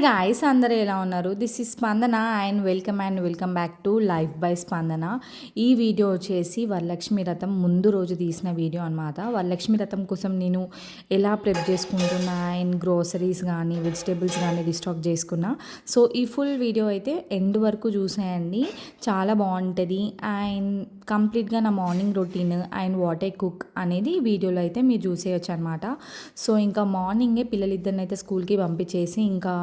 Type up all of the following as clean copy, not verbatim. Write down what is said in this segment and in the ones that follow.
Guys, అందరూ ఎలా ఉన్నారు? దిస్ ఈజ్ స్పందన and welcome back to life by స్పందన. ఈ వీడియో వచ్చేసి వరలక్ష్మి వ్రతం ముందు రోజు తీసిన వీడియో అనమాట. వరలక్ష్మి వ్రతం కోసం నేను ఎలా ప్రిప్ చేసుకుంటున్నా అండ్ గ్రోసరీస్ కానీ వెజిటేబుల్స్ కానీ రీస్టాక్ చేసుకున్నా. సో ఈ ఫుల్ వీడియో అయితే ఎండ్ వరకు చూసేయండి, చాలా బాగుంటుంది. అండ్ కంప్లీట్గా నా morning routine and what I cook అనేది ఈ వీడియోలో అయితే మీరు చూసేయచ్చు అనమాట. సో ఇంకా మార్నింగే పిల్లలిద్దరిని అయితే స్కూల్కి పంపించేసి ఇంకా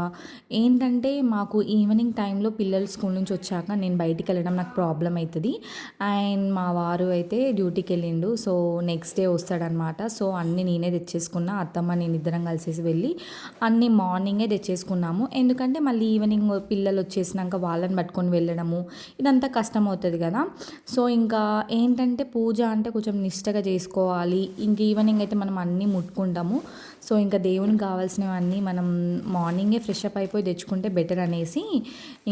ఏంటంటే మాకు ఈవినింగ్ టైంలో పిల్లలు స్కూల్ నుంచి వచ్చాక నేను బయటికి వెళ్ళడం నాకు ప్రాబ్లం అవుతుంది. అండ్ మా వారు అయితే డ్యూటీకి వెళ్ళిండు. సో నెక్స్ట్ డే వస్తాడనమాట. సో అన్నీ నేనే తెచ్చేసుకున్నా, అత్తమ్మ నేను ఇద్దరం కలిసేసి వెళ్ళి అన్నీ మార్నింగే తెచ్చేసుకున్నాము. ఎందుకంటే మళ్ళీ ఈవినింగ్ పిల్లలు వచ్చేసినాక వాళ్ళని పట్టుకొని వెళ్ళడము ఇదంతా కష్టం అవుతుంది కదా. సో ఇంకా ఏంటంటే పూజ అంటే కొంచెం నిష్టగా చేసుకోవాలి. ఇంక ఈవినింగ్ అయితే మనం అన్నీ ముట్టుకుంటాము. సో ఇంకా దేవునికి కావాల్సినవన్నీ మనం మార్నింగే ఫ్రెష్ అప్ అయిపోయి తెచ్చుకుంటే బెటర్ అనేసి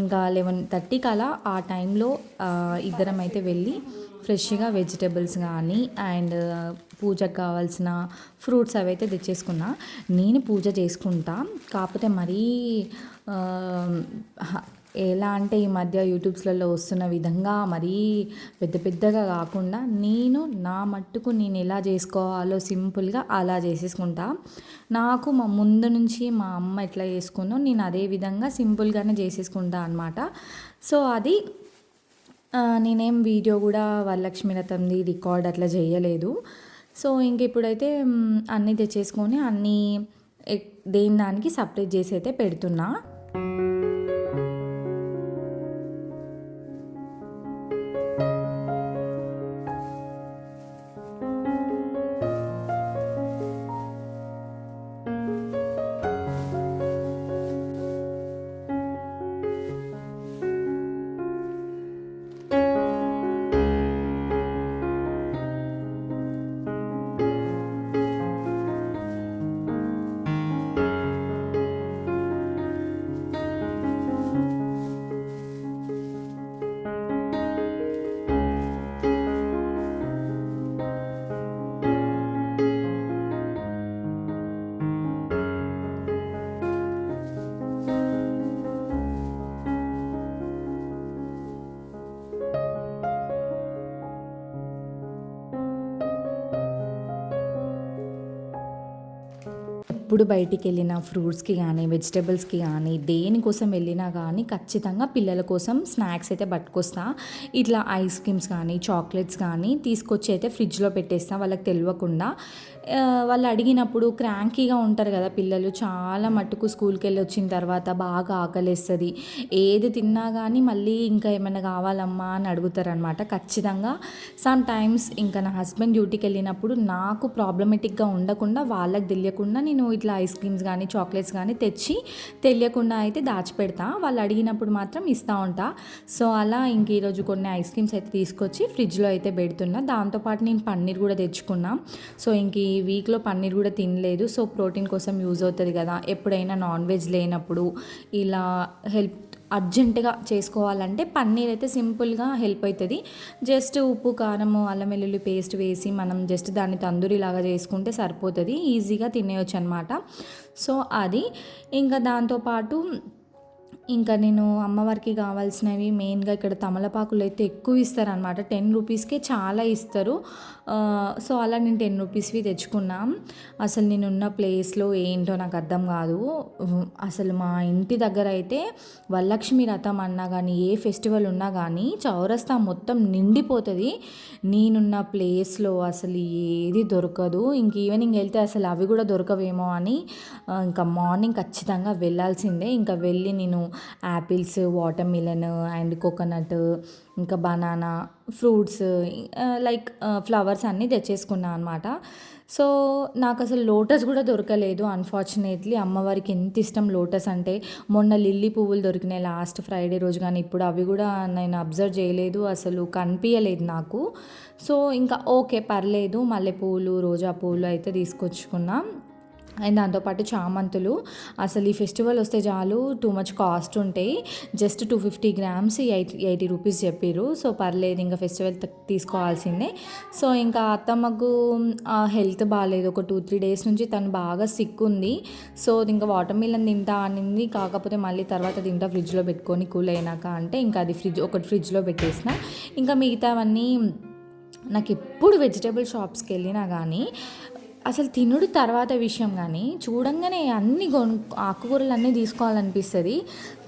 ఇంకా 11:30కి అలా ఆ టైంలో ఇద్దరం అయితే వెళ్ళి ఫ్రెష్గా వెజిటేబుల్స్ కానీ అండ్ పూజకు కావాల్సిన ఫ్రూట్స్ అవి అయితే తెచ్చేసుకున్నా. నేను పూజ చేసుకుంటా, కాకపోతే మరీ ఎలా అంటే ఈ మధ్య యూట్యూబ్స్లలో వస్తున్న విధంగా మరీ పెద్ద పెద్దగా కాకుండా నేను నా మట్టుకు నేను ఎలా చేసుకోవాలో సింపుల్గా అలా చేసేసుకుంటా. నాకు మా ముందు నుంచి మా అమ్మ ఎట్లా చేసుకుందో నేను అదే విధంగా సింపుల్గానే చేసేసుకుంటా అనమాట. సో అది నేనేం వీడియో కూడా వరలక్ష్మి వ్రతంది రికార్డ్ అట్లా చేయలేదు. సో ఇంక ఇప్పుడైతే అన్నీ తెచ్చేసుకొని అన్నీ దేని దానికి సపరేట్ చేసి అయితే పెడుతున్నా. ఎప్పుడు బయటికి వెళ్ళిన ఫ్రూట్స్కి కానీ వెజిటేబుల్స్కి కానీ దేనికోసం వెళ్ళినా కానీ ఖచ్చితంగా పిల్లల కోసం స్నాక్స్ అయితే పట్టుకొస్తా. ఇట్లా ఐస్ క్రీమ్స్ కానీ చాక్లెట్స్ కానీ తీసుకొచ్చి అయితే ఫ్రిడ్జ్లో పెట్టేస్తా, వాళ్ళకి తెలియకుండా. వాళ్ళు అడిగినప్పుడు క్రాంకీగా ఉంటారు కదా పిల్లలు, చాలా మట్టుకు స్కూల్కి వెళ్ళి వచ్చిన తర్వాత బాగా ఆకలిస్తుంది, ఏది తిన్నా కానీ మళ్ళీ ఇంకా ఏమైనా కావాలమ్మా అని అడుగుతారు అనమాట. ఖచ్చితంగా సమ్ టైమ్స్ ఇంకా నా హస్బెండ్ డ్యూటీకి వెళ్ళినప్పుడు నాకు ప్రాబ్లమేటిక్గా ఉండకుండా వాళ్ళకి తెలియకుండా నేను ఇట్లా ఐస్ క్రీమ్స్ కానీ చాక్లెట్స్ కానీ తెచ్చి తెలియకుండా అయితే దాచిపెడతా, వాళ్ళు అడిగినప్పుడు మాత్రం ఇస్తూ ఉంటా. సో అలా ఇంక ఈరోజు కొన్ని ఐస్ క్రీమ్స్ అయితే తీసుకొచ్చి ఫ్రిడ్జ్లో అయితే పెడుతున్నా. దాంతోపాటు నేను పన్నీర్ కూడా తెచ్చుకున్నా. సో ఇంక ఈ వీక్లో పన్నీర్ కూడా తినలేదు. సో ప్రోటీన్ కోసం యూజ్ అవుతుంది కదా, ఎప్పుడైనా నాన్ వెజ్ లేనప్పుడు ఇలా అర్జెంటుగా చేసుకోవాలంటే పన్నీర్ అయితే సింపుల్గా హెల్ప్ అవుతుంది. జస్ట్ ఉప్పు కారము అల్లం వెల్లుల్లి పేస్ట్ వేసి మనం జస్ట్ దాన్ని తందూరిలాగా చేసుకుంటే సరిపోతుంది, ఈజీగా తినేయచ్చు అనమాట. సో అది ఇంకా దాంతోపాటు ఇంకా నేను అమ్మవారికి కావాల్సినవి మెయిన్గా ఇక్కడ తమలపాకులు అయితే ఎక్కువ ఇస్తారనమాట. 10 రూపీస్కే చాలా ఇస్తారు. సో అలా నేను 10 రూపీస్వి తెచ్చుకున్నాం. అసలు నేను ఉన్న ప్లేస్లో ఏంటో నాకు అర్థం కాదు. అసలు మా ఇంటి దగ్గర అయితే వరలక్ష్మి వ్రతం అన్నా కానీ ఏ ఫెస్టివల్ ఉన్నా కానీ చౌరస్తా మొత్తం నిండిపోతుంది. నేనున్న ప్లేస్లో అసలు ఏది దొరకదు. ఇంక ఈవినింగ్ వెళ్తే అసలు అవి కూడా దొరకవేమో అని ఇంకా మార్నింగ్ ఖచ్చితంగా వెళ్ళాల్సిందే. ఇంకా వెళ్ళి నేను apples, water melon and coconut ఇంకా బనానా ఫ్రూట్స్ లైక్ ఫ్లవర్స్ అన్నీ తెచ్చేసుకున్నాను అనమాట. సో నాకు అసలు లోటస్ కూడా దొరకలేదు అన్ఫార్చునేట్లీ. అమ్మవారికి ఎంత ఇష్టం లోటస్ అంటే. మొన్న లిల్లీ పువ్వులు దొరికినాయి లాస్ట్ ఫ్రైడే రోజు, కానీ ఇప్పుడు అవి కూడా నేను అబ్జర్వ్ చేయలేదు, అసలు కనిపించలేదు నాకు. సో ఇంకా ఓకే పర్లేదు, మల్లెపూలు రోజా పూలు అయితే తీసుకొచ్చుకున్నాం. అండ్ దాంతోపాటు చామంతులు. అసలు ఈ ఫెస్టివల్ వస్తే చాలు టూ మచ్ కాస్ట్ ఉంటాయి. జస్ట్ 250 గ్రామ్స్ 80 రూపీస్ చెప్పారు. సో పర్లేదు, ఇంకా ఫెస్టివల్ తీసుకోవాల్సిందే. సో ఇంకా అత్తమ్మకు హెల్త్ బాగాలేదు, ఒక 2-3 డేస్ నుంచి తను బాగా సిక్ ఉంది. సో ఇంకా వాటర్ మిలన్ తింటా అనింది, కాకపోతే మళ్ళీ తర్వాత తింటా ఫ్రిడ్జ్లో పెట్టుకొని కూల్ అయినాక అంటే ఇంకా అది ఒకటి ఫ్రిడ్జ్లో పెట్టేసిన. ఇంకా మిగతావన్నీ నాకు ఎప్పుడు వెజిటేబుల్ షాప్స్కి వెళ్ళినా కానీ అసలు తినుడు తర్వాత విషయం, కానీ చూడంగానే ఆకుకూరలు అన్నీ తీసుకోవాలనిపిస్తుంది.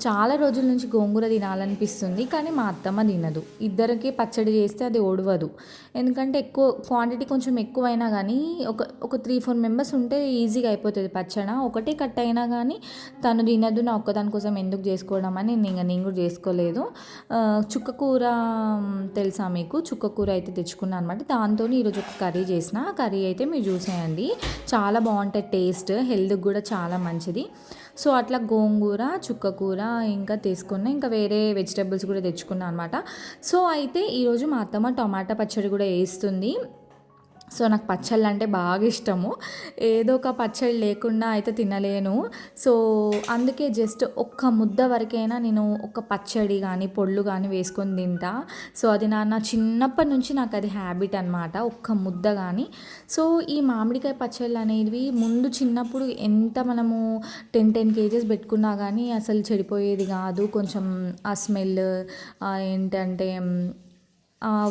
చాలా రోజుల నుంచి గోంగూర తినాలనిపిస్తుంది, కానీ మా అత్తమ్మ తినదు. ఇద్దరికి పచ్చడి చేస్తే అది ఓడవదు, ఎందుకంటే ఎక్కువ క్వాంటిటీ కొంచెం ఎక్కువైనా కానీ ఒక 3-4 మెంబర్స్ ఉంటే ఈజీగా అయిపోతుంది పచ్చడి. ఒకటే కట్ అయినా కానీ తను తినదు, నా ఒక్కదాని కోసం ఎందుకు చేసుకోవడం అని నేను కూడా చేసుకోలేదు. చుక్కకూర తెలుసా మీకు? చుక్కకూర అయితే తెచ్చుకున్నాను అనమాట. దాంతో ఈరోజు ఒక కర్రీ చేసిన. కర్రీ అయితే మీరు చూసేయండి, చాలా బాగుంటుంది టేస్ట్, హెల్త్కి కూడా చాలా మంచిది. సో అట్లా గోంగూర, చుక్కకూర ఇంకా తీసుకున్నా, ఇంకా వేరే వెజిటేబుల్స్ కూడా తెచ్చుకున్నా అనమాట. సో అయితే ఈరోజు మా అత్తమ్మ టమాటా పచ్చడి కూడా వేస్తుంది. సో నాకు పచ్చళ్ళు అంటే బాగా ఇష్టము, ఏదో ఒక పచ్చడి లేకుండా అయితే తినలేను. సో అందుకే జస్ట్ ఒక్క ముద్ద వరకైనా నేను ఒక పచ్చడి కానీ పొళ్ళు కానీ వేసుకొని తింటా. సో అది నా చిన్నప్పటి నుంచి నాకు అది హ్యాబిట్ అనమాట, ఒక్క ముద్ద కానీ. సో ఈ మామిడికాయ పచ్చళ్ళు అనేవి ముందు చిన్నప్పుడు ఎంత మనము 10 కేజెస్ పెట్టుకున్నా కానీ అసలు చెడిపోయేది కాదు. కొంచెం ఆ స్మెల్ ఏంటంటే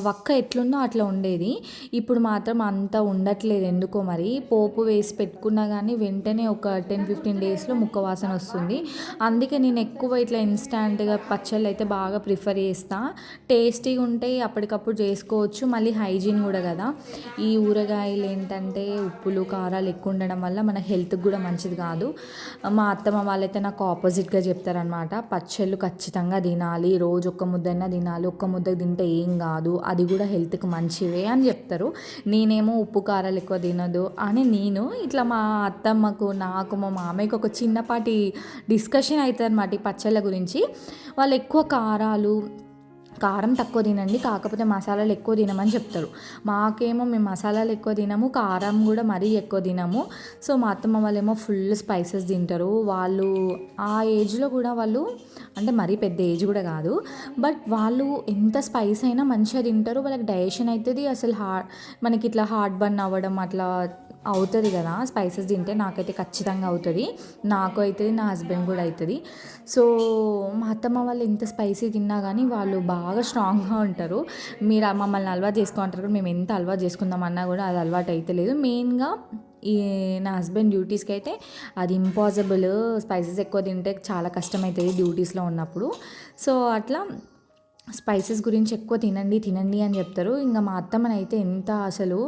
వక్క ఎట్లుందో అట్లా ఉండేది. ఇప్పుడు మాత్రం అంత ఉండట్లేదు ఎందుకో మరి. పోపు వేసి పెట్టుకున్నా కానీ వెంటనే ఒక 10-15 డేస్లో ముక్క వాసన వస్తుంది. అందుకే నేను ఎక్కువ ఇట్లా ఇన్స్టాంట్గా పచ్చళ్ళు అయితే బాగా ప్రిఫర్ చేస్తా. టేస్టీగా ఉంటే అప్పటికప్పుడు చేసుకోవచ్చు, మళ్ళీ హైజీన్ కూడా కదా. ఈ ఊరగాయలు ఏంటంటే ఉప్పులు కారాలు ఎక్కువ ఉండడం వల్ల మన హెల్త్కి కూడా మంచిది కాదు. మా అత్తమ్మ వాళ్ళైతే నాకు ఆపోజిట్గా చెప్తారనమాట, పచ్చళ్ళు ఖచ్చితంగా తినాలి, రోజు ఒక్క ముద్దైనా తినాలి, ఒక్క ముద్ద తింటే ఏం కాదు, అది కూడా హెల్త్కి మంచివే అని చెప్తారు. నేనేమో ఉప్పు కారాలు ఎక్కువ తినదు అని నేను ఇట్లా మా అత్తమ్మకు, నాకు, మా మామయ్యకు ఒక చిన్నపాటి డిస్కషన్ అవుతుంది అన్నమాట ఈ పచ్చళ్ళ గురించి. వాళ్ళు ఎక్కువ కారం తక్కువ తినండి, కాకపోతే మసాలాలు ఎక్కువ తినమని చెప్తారు. మాకేమో మేము మసాలాలు ఎక్కువ తినము, కారం కూడా మరీ ఎక్కువ తినము. సో మా అత్తమ్మ వాళ్ళేమో ఫుల్ స్పైసెస్ తింటారు. వాళ్ళు ఆ ఏజ్లో కూడా వాళ్ళు అంటే మరీ పెద్ద ఏజ్ కూడా కాదు, బట్ వాళ్ళు ఎంత స్పైస్ అయినా మంచిగా తింటారు. వాళ్ళకి డైజెషన్ అవుతుంది. అసలు మనకి ఇట్లా హార్ట్ బర్న్ అవ్వడం అట్లా అవుతుంది కదా స్పైసెస్ తింటే. నాకైతే ఖచ్చితంగా అవుతుంది, నాకు అవుతుంది, నా హస్బెండ్ కూడా అవుతుంది. సో మా అత్తమ్మ వాళ్ళు ఎంత స్పైసీ తిన్నా కానీ వాళ్ళు బాగా స్ట్రాంగ్గా ఉంటారు. మీరు మమ్మల్ని అలవాటు చేసుకుంటారు, మేము ఎంత అలవాటు చేసుకుందామన్నా కూడా అది అలవాటు అయితే లేదు. మెయిన్గా ఈ నా హస్బెండ్ డ్యూటీస్కి అయితే అది ఇంపాసిబుల్, స్పైసెస్ ఎక్కువ తింటే చాలా కష్టమవుతుంది డ్యూటీస్లో ఉన్నప్పుడు. సో అట్లా స్పైసెస్ గురించి ఎక్కువ తినండి అని చెప్తారు. ఇంకా మా అత్తమ్మనైతే ఎంత అసలు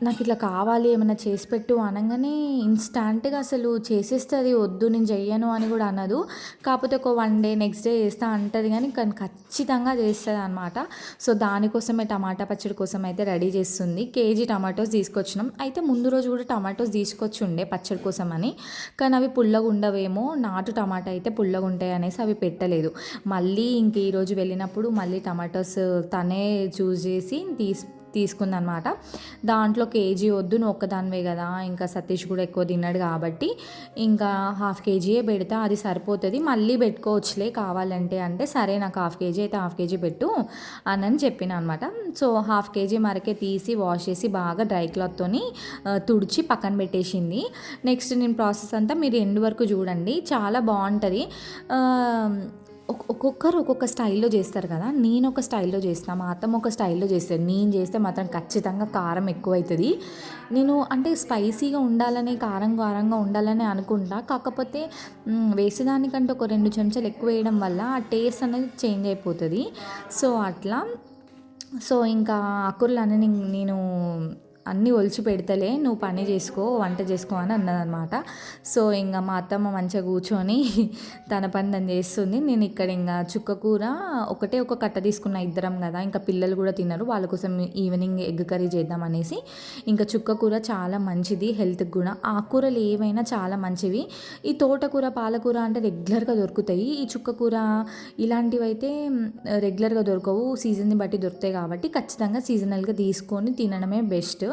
నాకు ఇట్లా కావాలి ఏమైనా చేసి పెట్టు అనగానే ఇన్స్టాంట్గా అసలు చేసేస్తుంది, వద్దు నేను చెయ్యను అని కూడా అనదు. కాకపోతే ఒక 1 డే నెక్స్ట్ డే చేస్తా అంటది, కానీ ఖచ్చితంగా చేస్తుంది అనమాట. సో దానికోసమే టమాటా పచ్చడి కోసం అయితే రెడీ చేస్తుంది. కేజీ టమాటోస్ తీసుకొచ్చినాం. అయితే ముందు రోజు కూడా టమాటోస్ తీసుకొచ్చి ఉండే పచ్చడి కోసం అని, కానీ అవి పుల్లగా ఉండవేమో, నాటు టమాటా అయితే పుల్లగా ఉంటాయి అనేసి అవి పెట్టలేదు. మళ్ళీ ఇంక ఈరోజు వెళ్ళినప్పుడు మళ్ళీ టమాటోస్ తనే చూస్ చేసి తీసుకుందనమాట. దాంట్లో కేజీ వద్దు, నువ్వు ఒక్కదానివే కదా, ఇంకా సతీష్ కూడా ఎక్కువ తిన్నాడు కాబట్టి ఇంకా 1/2 కేజీయే పెడతా, అది సరిపోతుంది, మళ్ళీ పెట్టుకోవచ్చులే కావాలంటే అంటే, సరే నాకు 1/2 కేజీ అయితే 1/2 కేజీ పెట్టు అని చెప్పిన అనమాట. సో 1/2 కేజీ మరకే తీసి వాష్ చేసి బాగా డ్రై క్లాత్తోని తుడిచి పక్కన పెట్టేసింది. నెక్స్ట్ నేను ప్రాసెస్ అంతా మీరు ఎండ్ వరకు చూడండి, చాలా బాగుంటుంది. ఒక్కొక్కరు ఒక్కొక్క స్టైల్లో చేస్తారు కదా, నేను ఒక స్టైల్లో చేస్తాను, మా అత్తమ్మ ఒక స్టైల్లో చేస్తాను. నేను చేస్తే మాత్రం ఖచ్చితంగా కారం ఎక్కువ అవుతుంది. నేను అంటే స్పైసీగా ఉండాలని, కారంగా ఉండాలని అనుకుంటా, కాకపోతే వేసేదానికంటే ఒక 2 చెంచాలు ఎక్కువ వేయడం వల్ల ఆ టేస్ట్ అనేది చేంజ్ అయిపోతుంది. సో అట్లా ఇంకా ఆకుకూరలు నేను అన్నీ ఒలిచి పెడతలే, నువ్వు పని చేసుకో, వంట చేసుకో అని అన్నదనమాట. సో ఇంకా మా అత్తమ్మ మంచిగా కూర్చొని తన పని తను చేస్తుంది. నేను ఇక్కడ ఇంకా చుక్కకూర ఒక కట్ట తీసుకున్న, ఇద్దరం కదా, ఇంకా పిల్లలు కూడా తినరు, వాళ్ళ కోసం ఈవినింగ్ ఎగ్ కర్రీ చేద్దాం అనేసి. ఇంకా చుక్కకూర చాలా మంచిది హెల్త్కి కూడా, ఆకుకూరలు ఏవైనా చాలా మంచివి. ఈ తోటకూర, పాలకూర అంటే రెగ్యులర్గా దొరుకుతాయి, ఈ చుక్కకూర ఇలాంటివి అయితే రెగ్యులర్గా దొరకవు, సీజన్ని బట్టి దొరుకుతాయి కాబట్టి ఖచ్చితంగా సీజనల్గా తీసుకొని తినడమే బెస్ట్.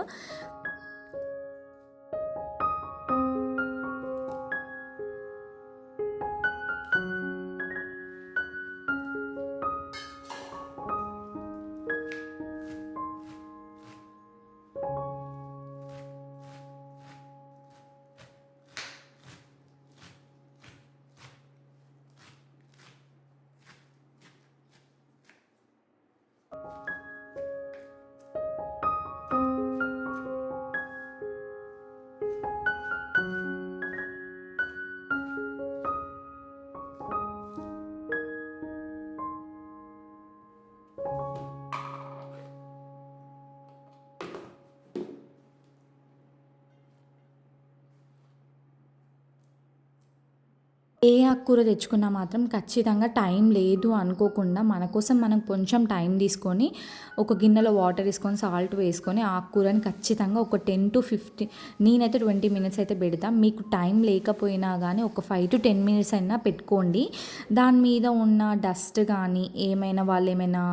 ఏ ఆకుకూర తెచ్చుకున్నా మాత్రం ఖచ్చితంగా టైం లేదు అనుకోకుండా మన కోసం మనం కొంచెం టైం తీసుకొని ఒక గిన్నెలో వాటర్ వేసుకొని సాల్ట్ వేసుకొని ఆకుకూరని ఖచ్చితంగా ఒక 10 to 15, నేనైతే 20 మినిట్స్ అయితే పెడతా. మీకు టైం లేకపోయినా కానీ ఒక 5 to 10 మినిట్స్ అయినా పెట్టుకోండి. దాని మీద ఉన్న డస్ట్ కానీ ఏమైనా వాళ్ళు ఏమైనా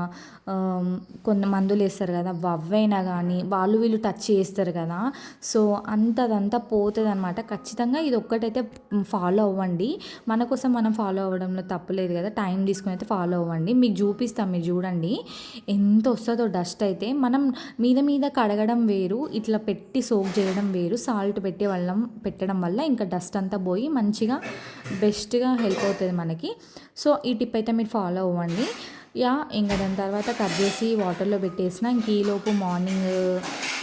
కొన్ని మందులు వేస్తారు కదా, అవైనా కానీ వాళ్ళు వీళ్ళు టచ్ చేస్తారు కదా, సో అదంతా పోతుంది అనమాట. ఖచ్చితంగా ఇది ఒక్కటైతే ఫాలో అవ్వండి. మన కోసం మనం ఫాలో అవ్వడంలో తప్పులేదు కదా, టైం తీసుకుని అయితే ఫాలో అవ్వండి. మీకు చూపిస్తాం, మీరు చూడండి ఎంత వస్తుందో డస్ట్ అయితే. మనం మీద కడగడం వేరు, ఇట్లా పెట్టి సోక్ చేయడం వేరు. సాల్ట్ పెట్టడం వల్ల ఇంకా డస్ట్ అంతా పోయి మంచిగా బెస్ట్గా హెల్ప్ అవుతుంది మనకి. సో ఈ టిప్ అయితే మీరు ఫాలో అవ్వండి. ఇంకా దాని తర్వాత కట్ చేసి వాటర్లో పెట్టేసిన. ఇంక ఈలోపు మార్నింగ్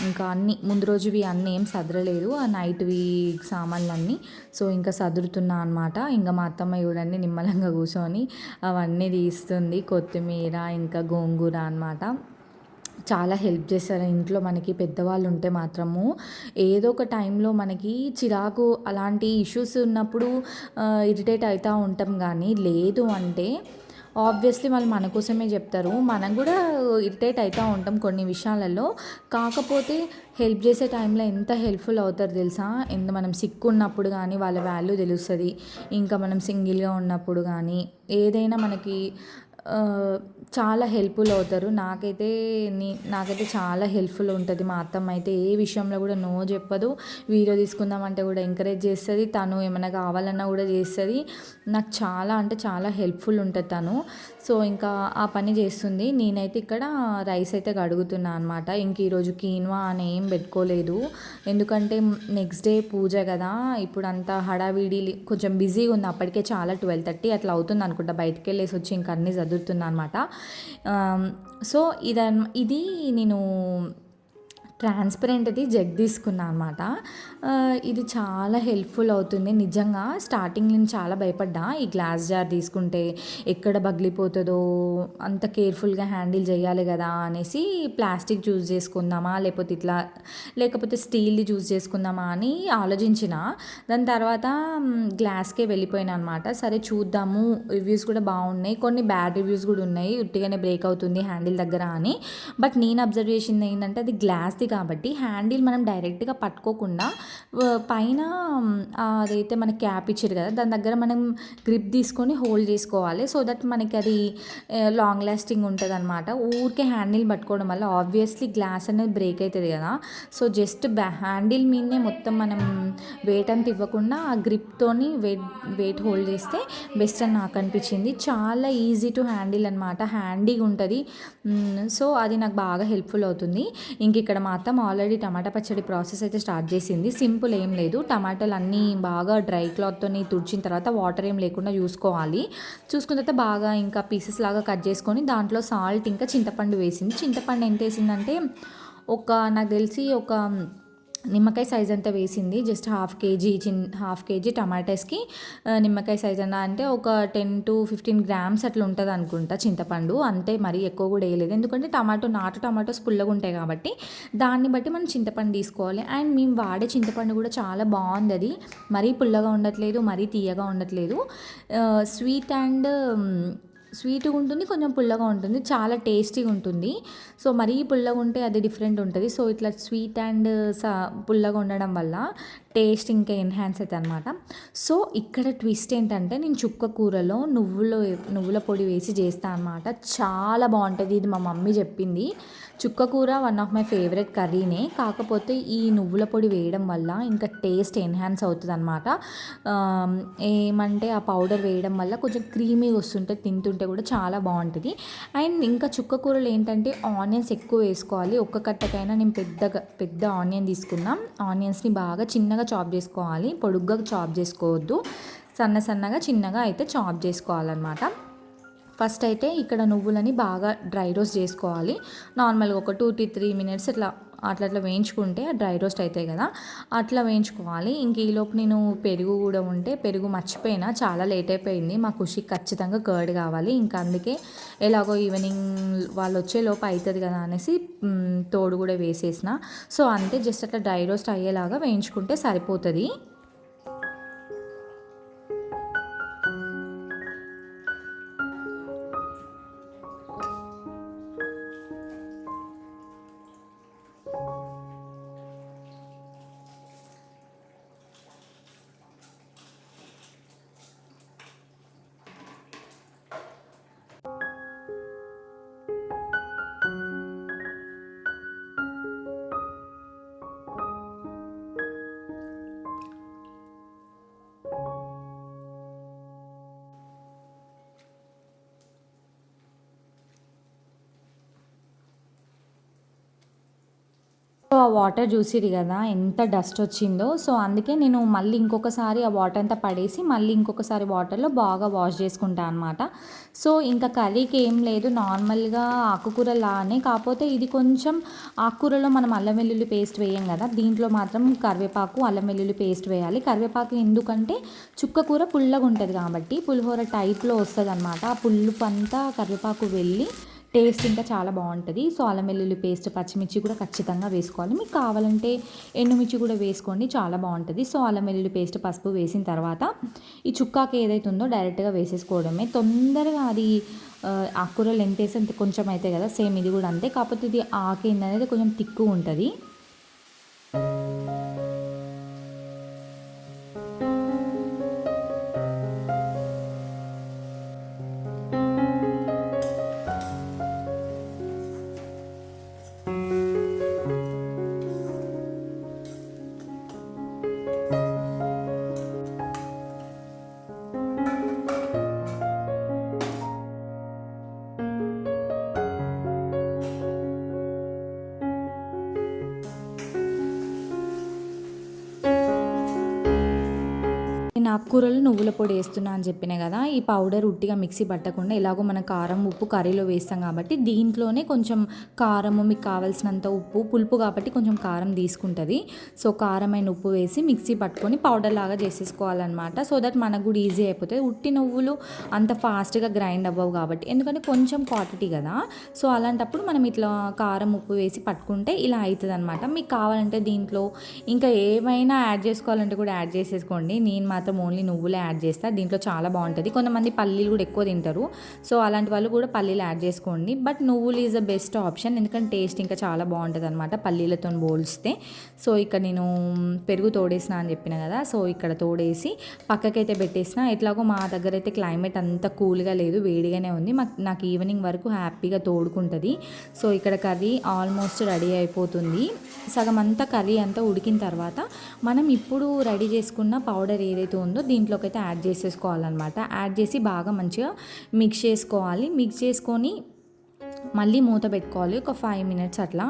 ఇంకా అన్నీ ముందు రోజువి అన్నీ ఏం సదరలేదు, ఆ నైట్వి సామాన్లు సో ఇంకా సదురుతున్నా అనమాట. ఇంకా మా అత్తమ్మ చూడండి నిమ్మలంగా కూర్చొని అవన్నీ తీస్తుంది, కొత్తిమీర ఇంకా గోంగూర అనమాట. చాలా హెల్ప్ చేస్తారు ఇంట్లో. మనకి పెద్దవాళ్ళు ఉంటే మాత్రము ఏదో ఒక టైంలో మనకి చిరాకు అలాంటి ఇష్యూస్ ఉన్నప్పుడు ఇరిటేట్ అవుతూ ఉంటాం, కానీ లేదు అంటే ఆబ్వియస్లీ వాళ్ళు మన కోసమే చెప్తారు. మనం కూడా ఇరిటేట్ అవుతూ ఉంటాం కొన్ని విషయాలలో. కాకపోతే హెల్ప్ చేసే టైంలో ఎంత హెల్ప్ఫుల్ అవుతారు తెలుసా. మనం సిక్ ఉన్నప్పుడు కానీ వాళ్ళ వాల్యూ తెలుస్తుంది. ఇంకా మనం సింగిల్గా ఉన్నప్పుడు కానీ ఏదైనా మనకి చాలా హెల్ప్ఫుల్ అవుతారు. నాకైతే చాలా హెల్ప్ఫుల్ ఉంటుంది. మా అత్తమ్మ అయితే ఏ విషయంలో కూడా నో చెప్పదు. వీడియో తీసుకుందామంటే కూడా ఎంకరేజ్ చేస్తుంది. తను ఏమైనా కావాలన్నా కూడా చేస్తుంది. నాకు చాలా అంటే చాలా హెల్ప్ఫుల్ ఉంటుంది తను. సో ఇంకా ఆ పని చేస్తుంది. నేనైతే ఇక్కడ రైస్ అయితే కడుగుతున్నా అనమాట. ఇంక ఈరోజు కీన్వా అని ఏం పెట్టుకోలేదు, ఎందుకంటే నెక్స్ట్ డే పూజ కదా. ఇప్పుడు అంతా హడావిడి కొంచెం బిజీగా ఉంది. అప్పటికే చాలా 12:30 అట్లా అవుతుంది అనుకుంటా. బయటికి వెళ్ళేసి వచ్చి ఇంకా అన్నీ చదువుతున్నా అనమాట. సో ఇది నేను ట్రాన్స్పరెంట్ది జగ్ తీసుకున్నా అనమాట. ఇది చాలా హెల్ప్ఫుల్ అవుతుంది నిజంగా. స్టార్టింగ్ నేను చాలా భయపడ్డా, ఈ గ్లాస్ జార్ తీసుకుంటే ఎక్కడ పగిలిపోతుందో, అంత కేర్ఫుల్గా హ్యాండిల్ చేయాలి కదా అనేసి ప్లాస్టిక్ చూస్ చేసుకుందామా లేకపోతే స్టీల్ది చూస్ చేసుకుందామా అని ఆలోచించిన. దాని తర్వాత గ్లాస్కే వెళ్ళిపోయినా అనమాట. సరే చూద్దాము, రివ్యూస్ కూడా బాగున్నాయి, కొన్ని బ్యాడ్ రివ్యూస్ కూడా ఉన్నాయి, ఉట్టిగానే బ్రేక్ అవుతుంది హ్యాండిల్ దగ్గర అని. బట్ నేను అబ్జర్వ్ చేసింది ఏంటంటే అది గ్లాస్ది కాబట్టి హ్యాండిల్ మనం డైరెక్ట్గా పట్టుకోకుండా పైన అదైతే మనకి క్యాప్ ఇచ్చారు కదా, దాని దగ్గర మనం గ్రిప్ తీసుకొని హోల్డ్ చేసుకోవాలి. సో దట్ మనకి అది లాంగ్ లాస్టింగ్ ఉంటుంది అనమాట. ఊరికే హ్యాండిల్ పట్టుకోవడం వల్ల ఆబ్వియస్లీ గ్లాస్ అనేది బ్రేక్ అవుతుంది కదా. సో జస్ట్ హ్యాండిల్ మీదనే మొత్తం మనం వెయిట్ అంతా ఇవ్వకుండా ఆ గ్రిప్తోని వెయిట్ హోల్డ్ చేస్తే బెస్ట్ అని నాకు అనిపించింది. చాలా ఈజీ టు హ్యాండిల్ అనమాట, హ్యాండీగా ఉంటుంది. సో అది నాకు బాగా హెల్ప్ఫుల్ అవుతుంది. ఇంక ఇక్కడ మాత్రం ఆల్రెడీ టమాటా పచ్చడి ప్రాసెస్ అయితే స్టార్ట్ చేసింది. సింపుల్ ఏం లేదు, టమాటాలు అన్నీ బాగా డ్రై క్లాత్తో తుడిచిన తర్వాత వాటర్ ఏం లేకుండా చూసుకున్న తర్వాత బాగా ఇంకా పీసెస్ లాగా కట్ చేసుకొని దాంట్లో సాల్ట్ ఇంకా చింతపండు వేసింది. చింతపండు ఎంత వేసిందంటే నాకు తెలిసి ఒక నిమ్మకాయ సైజ్ అంతా వేసింది. జస్ట్ హాఫ్ కేజీ టమాటాస్కి నిమ్మకాయ సైజ్ అంటే ఒక 10 to 15 grams అట్లా ఉంటుంది అనుకుంటా చింతపండు. అంతే, మరీ ఎక్కువ కూడా వేయలేదు, ఎందుకంటే నాటు టమాటోస్ పుల్లగా ఉంటాయి కాబట్టి దాన్ని బట్టి మనం చింతపండు తీసుకోవాలి. అండ్ మేము వాడే చింతపండు కూడా చాలా బాగుంది. అది మరీ పుల్లగా ఉండట్లేదు, మరీ తీయగా ఉండట్లేదు. స్వీట్గా ఉంటుంది, కొంచెం పుల్లగా ఉంటుంది, చాలా టేస్టీగా ఉంటుంది. సో మరీ పుల్లగా ఉంటే అది డిఫరెంట్ ఉంటుంది. సో ఇట్లా స్వీట్ అండ్ పుల్లగా ఉండడం వల్ల టేస్ట్ ఇంకా ఎన్హాన్స్ అవుతుంది అనమాట. సో ఇక్కడ ట్విస్ట్ ఏంటంటే నేను చుక్క కూరలో నువ్వుల పొడి వేసి చేస్తాను అనమాట. చాలా బాగుంటుంది. ఇది మా మమ్మీ చెప్పింది. చుక్క కూర వన్ ఆఫ్ మై ఫేవరెట్ కర్రీనే, కాకపోతే ఈ నువ్వుల పొడి వేయడం వల్ల ఇంకా టేస్ట్ ఎన్హాన్స్ అవుతుంది అనమాట. ఏమంటే ఆ పౌడర్ వేయడం వల్ల కొంచెం క్రీమీగా వస్తుంటే తింటుంటే కూడా చాలా బాగుంటుంది. అండ్ ఇంకా చుక్క కూరలు ఏంటంటే ఆనియన్స్ ఎక్కువ వేసుకోవాలి. ఒక్క కట్టకైనా నేను పెద్ద ఆనియన్ తీసుకున్నాం. ఆనియన్స్ని బాగా చిన్నగా చాప్ చేసుకోవాలి, పొడుగ్గా చాప్ చేసుకోవద్దు, సన్నగా చిన్నగా అయితే చాప్ చేసుకోవాలన్నమాట. ఫస్ట్ అయితే ఇక్కడ నువ్వులని బాగా డ్రై రోస్ట్ చేసుకోవాలి. నార్మల్గా ఒక 2 to 3 minutes అట్లా వేయించుకుంటే డ్రై రోస్ట్ అవుతాయి కదా, అట్లా వేయించుకోవాలి. ఇంక ఈలోపు నేను పెరుగు కూడా ఉంటే పెరుగు మర్చిపోయినా, చాలా లేట్ అయిపోయింది. మా ఖుషికి ఖచ్చితంగా కర్డ్ కావాలి. ఇంకా అందుకే ఎలాగో ఈవినింగ్ వాళ్ళు వచ్చే లోపు అవుతుంది కదా అనేసి తోడు కూడా వేసేసిన. సో అంతే, జస్ట్ అట్లా డ్రై రోస్ట్ అయ్యేలాగా వేయించుకుంటే సరిపోతుంది. సో ఆ వాటర్ చూసిర్రు కదా ఎంత డస్ట్ వచ్చిందో. సో అందుకే నేను మళ్ళీ ఇంకొకసారి ఆ వాటర్ అంతా పడేసి మళ్ళీ ఇంకొకసారి వాటర్లో బాగా వాష్ చేసుకుంటా అనమాట. సో ఇంకా కర్రీకి ఏం లేదు, నార్మల్గా ఆకుకూరలానే, కాకపోతే ఇది కొంచెం ఆకుకూరలో మనం అల్లం వెల్లుల్లి పేస్ట్ వేయం కదా, దీంట్లో మాత్రం కరివేపాకు అల్లం వెల్లుల్లి పేస్ట్ వేయాలి. కరివేపాకు ఎందుకంటే చుక్క కూర పుల్లగా ఉంటుంది కాబట్టి పులిహోర టైప్లో వస్తుంది అనమాట. ఆ పులుపు అంతా కరివేపాకు వెళ్ళి టేస్ట్ ఇంకా చాలా బాగుంటుంది. సో అల్లం వెల్లుల్లి పేస్ట్, పచ్చిమిర్చి కూడా ఖచ్చితంగా వేసుకోవాలి. మీకు కావాలంటే ఎండుమిర్చి కూడా వేసుకోండి, చాలా బాగుంటుంది. సో అల్లం వెల్లుల్లి పేస్ట్, పసుపు వేసిన తర్వాత ఈ చుక్కాకి ఏదైతే ఉందో డైరెక్ట్గా వేసేసుకోవడమే. తొందరగా అది ఆకుకూరలు ఎంత వేసి అంత కొంచెం అవుతాయి కదా, సేమ్ ఇది కూడా అంతే. కాకపోతే ఇది ఆకేందనేది కొంచెం తిక్కువ ఉంటుంది. నేను ఆకుకూరలు నువ్వుల పొడి వేస్తున్నా అని చెప్పిన కదా, ఈ పౌడర్ ఉట్టిగా మిక్సీ పట్టకుండా ఎలాగో మనం కారం ఉప్పు కర్రీలో వేస్తాం కాబట్టి దీంట్లోనే కొంచెం కారము, మీకు కావాల్సినంత ఉప్పు, పులుపు కాబట్టి కొంచెం కారం తీసుకుంటుంది. సో కారమైన ఉప్పు వేసి మిక్సీ పట్టుకొని పౌడర్ లాగా చేసేసుకోవాలన్నమాట. సో దట్ మనకు కూడా ఈజీ అయిపోతుంది. ఉట్టి నువ్వులు అంత ఫాస్ట్గా గ్రైండ్ అవ్వవు కాబట్టి, ఎందుకంటే కొంచెం క్వాంటిటీ కదా. సో అలాంటప్పుడు మనం ఇట్లా కారం ఉప్పు వేసి పట్టుకుంటే ఇలా అవుతుంది అనమాట. మీకు కావాలంటే దీంట్లో ఇంకా ఏమైనా యాడ్ చేసుకోవాలంటే కూడా యాడ్ చేసేసుకోండి. నేను మాత్రం ఓన్లీ నువ్వులే యాడ్ చేస్తా, దీంట్లో చాలా బాగుంటుంది. కొంతమంది పల్లీలు కూడా ఎక్కువ తింటారు, సో అలాంటి వాళ్ళు కూడా పల్లీలు యాడ్ చేసుకోండి. బట్ నువ్వులు ఈజ్ ద బెస్ట్ ఆప్షన్, ఎందుకంటే టేస్ట్ ఇంకా చాలా బాగుంటుంది అనమాట పల్లీలతో పోలిస్తే. సో ఇక్కడ నేను పెరుగు తోడేసిన అని చెప్పిన కదా, సో ఇక్కడ తోడేసి పక్కకైతే పెట్టేసిన. ఎట్లాగో మా దగ్గర అయితే క్లైమేట్ అంత కూల్గా లేదు, వేడిగానే ఉంది. నాకు ఈవినింగ్ వరకు హ్యాపీగా తోడుకుంటుంది. సో ఇక్కడ కర్రీ ఆల్మోస్ట్ రెడీ అయిపోతుంది. సగం అంతా కర్రీ అంతా ఉడికిన తర్వాత మనం ఇప్పుడు రెడీ చేసుకున్న పౌడర్ ఏదైతే ఉందో దీంట్లోకి అయితే యాడ్ చేసేసుకోవాలన్నమాట. యాడ్ చేసి బాగా మంచిగా మిక్స్ చేసుకోవాలి. మిక్స్ చేసుకొని మళ్ళీ మూత పెట్టుకోవాలి ఒక 5 minutes అట్లా.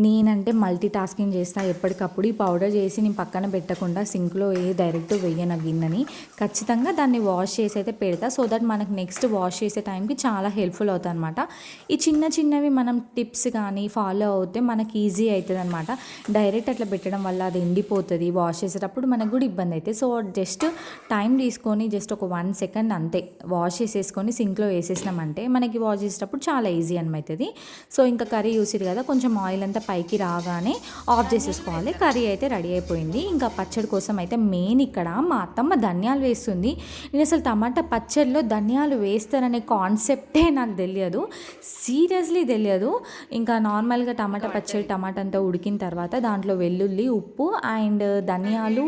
నేనంటే మల్టీ టాస్కింగ్ చేస్తా ఎప్పటికప్పుడు. ఈ పౌడర్ చేసి నేను పక్కన పెట్టకుండా సింక్లో డైరెక్ట్ వెయ్యను గిన్నెని, ఖచ్చితంగా దాన్ని వాష్ చేసి అయితే పెడతా. సో దట్ మనకు నెక్స్ట్ వాష్ చేసే టైంకి చాలా హెల్ప్ఫుల్ అవుతుంది అనమాట. ఈ చిన్నవి మనం టిప్స్ కానీ ఫాలో అవుతే మనకి ఈజీ అవుతుంది అనమాట. డైరెక్ట్ అట్లా పెట్టడం వల్ల అది ఎండిపోతుంది, వాష్ చేసేటప్పుడు మనకు కూడా ఇబ్బంది అవుతుంది. సో జస్ట్ టైం తీసుకొని జస్ట్ ఒక 1 second అంతే వాష్ చేసేసుకొని సింక్లో వేసేసినామంటే మనకి వాష్ చేసేటప్పుడు చాలా ఈజీ అనమవుతుంది. సో ఇంకా కర్రీ చూసిరు కదా, కొంచెం ఆయిల్ అంతా పైకి రాగానే ఆఫ్ చేసేసుకోవాలి. కర్రీ అయితే రెడీ అయిపోయింది. ఇంకా పచ్చడి కోసం అయితే మెయిన్ ఇక్కడ మా అత్తమ్మ ధనియాలు వేస్తుంది. నేను అసలు టమాటా పచ్చడిలో ధనియాలు వేస్తారనే కాన్సెప్టే నాకు తెలియదు, సీరియస్లీ తెలియదు. ఇంకా నార్మల్గా టమాటా పచ్చడి, టమాటా అంతా ఉడికిన తర్వాత దాంట్లో వెల్లుల్లి, ఉప్పు అండ్ ధనియాలు,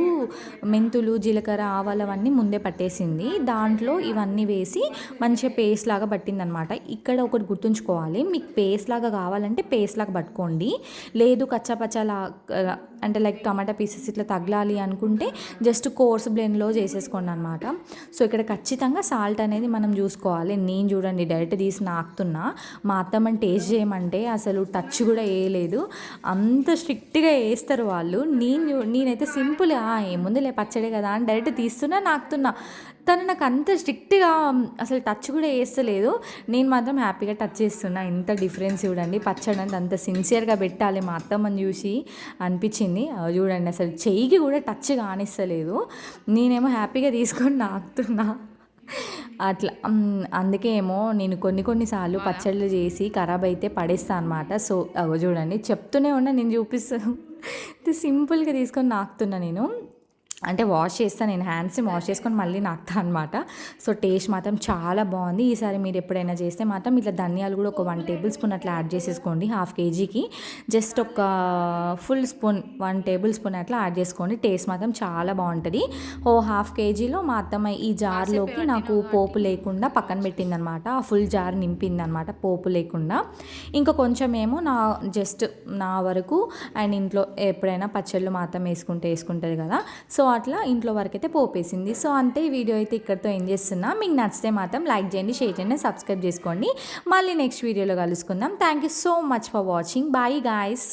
మెంతులు, జీలకర్ర, ఆవాలు అవన్నీ ముందే పట్టేసింది. దాంట్లో ఇవన్నీ వేసి మంచిగా పేస్ట్ లాగా పట్టిందనమాట. ఇక్కడ ఒకటి గుర్తుంచుకోవాలి, మీకు పేస్ట్ లాగా కావాలంటే పేస్ట్ లాగా పట్టుకోండి, లేదు కచ్చాపచ్చలా అంటే లైక్ టమాటా పీసెస్ ఇట్లా తగలాలి అనుకుంటే జస్ట్ కోర్స్ బ్లెండ్లో చేసేసుకోండి అనమాట. సో ఇక్కడ ఖచ్చితంగా సాల్ట్ అనేది మనం చూసుకోవాలి. నేను చూడండి డైరెక్ట్ తీసి నాకుతున్నా, మా అత్తమ్మని టేస్ట్ చేయమంటే అసలు టచ్ కూడా వేయలేదు, అంత స్ట్రిక్ట్గా వేస్తారు వాళ్ళు. నేనైతే సింపుల్గా ఏముందిలే పచ్చడే కదా అని డైరెక్ట్ తీస్తున్నా, నాకుతున్నా. తను నాకు అంత స్ట్రిక్ట్గా అసలు టచ్ కూడా వేస్తలేదు, నేను మాత్రం హ్యాపీగా టచ్ చేస్తున్నా. ఇంత డిఫరెన్స్ చూడండి, పచ్చడి అంటే అంత సిన్సియర్గా పెట్టాలి మా అత్తమ్మని చూసి అనిపించింది. చూడండి అసలు చెయ్యికి కూడా టచ్ కానిస్తలేదు, నేనేమో హ్యాపీగా తీసుకొని నాకుతున్నా అట్లా. అందుకే ఏమో నేను కొన్నిసార్లు పచ్చళ్ళు చేసి ఖరాబ్ అయితే పడేస్తాను అనమాట. సో చూడండి చెప్తూనే ఉన్నా, నేను చూపిస్తాను, సింపుల్గా తీసుకొని నాకుతున్నా నేను. అంటే వాష్ చేస్తాను, నేను హ్యాండ్స్ని వాష్ చేసుకొని మళ్ళీ నాకుతా అనమాట. సో టేస్ట్ మాత్రం చాలా బాగుంది. ఈసారి మీరు ఎప్పుడైనా చేస్తే మాత్రం ఇట్లా ధనియాలు కూడా ఒక 1 టేబుల్ స్పూన్ అట్లా యాడ్ చేసేసుకోండి. హాఫ్ కేజీకి జస్ట్ ఒక ఫుల్ స్పూన్ 1 టేబుల్ స్పూన్ అట్లా యాడ్ చేసుకోండి. టేస్ట్ మాత్రం చాలా బాగుంటుంది. హాఫ్ కేజీలో మా అత్తమ్మ ఈ జార్లోకి నాకు పోపు లేకుండా పక్కన పెట్టిందనమాట. ఆ ఫుల్ జార్ నింపిందనమాట పోపు లేకుండా. ఇంకా కొంచెం ఏమో జస్ట్ నా వరకు, అండ్ ఇంట్లో ఎప్పుడైనా పచ్చళ్ళు మాత్రం వేసుకుంటుంది కదా, సో అట్లా ఇంట్లో వరకు అయితే పోపేసింది. సో అంతే, ఈ వీడియో అయితే ఇక్కడితో ఎండ్ చేస్తున్నా. మీకు నచ్చితే మాత్రం లైక్ చేయండి, షేర్ చేయండి, సబ్స్క్రైబ్ చేసుకోండి. మళ్ళీ నెక్స్ట్ వీడియోలో కలుసుకుందాం. Thank you so much for watching. Bye guys.